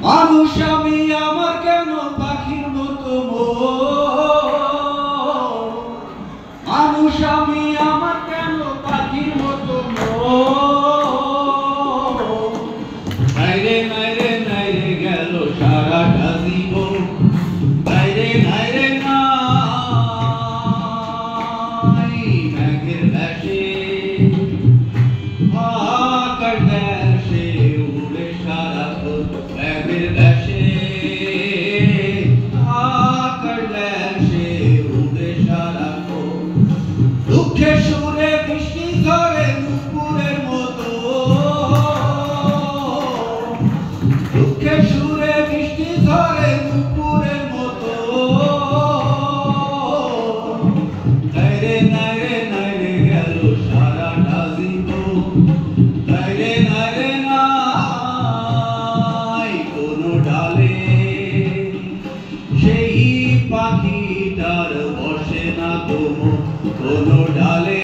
মানুষ আমি আমার কেন পাখির মতো মানুষ আমি আমার কেন পাখির মতো নাইরে নাইরে নাইরে গেল সারাটা জীবন নাইরে নাইরে নাই মেঘের ভেসে আকাশ দেশে উড়ে সারাক্ষণ মেঘের ভেসে আকাশ দেশে উড়ে সারাক্ষণ দুঃখে সুরে বৃষ্টি ঝরে নুপুরের মতো দুঃখে সুরে বৃষ্টি ঝরে নুপুরের মতো নাইরে নাইরে নাইরে গেল সারাটা জীবন নাইরে নাইরে নাই কোনো ডালে সেই পাখিটার বসে না কোনো ডালে।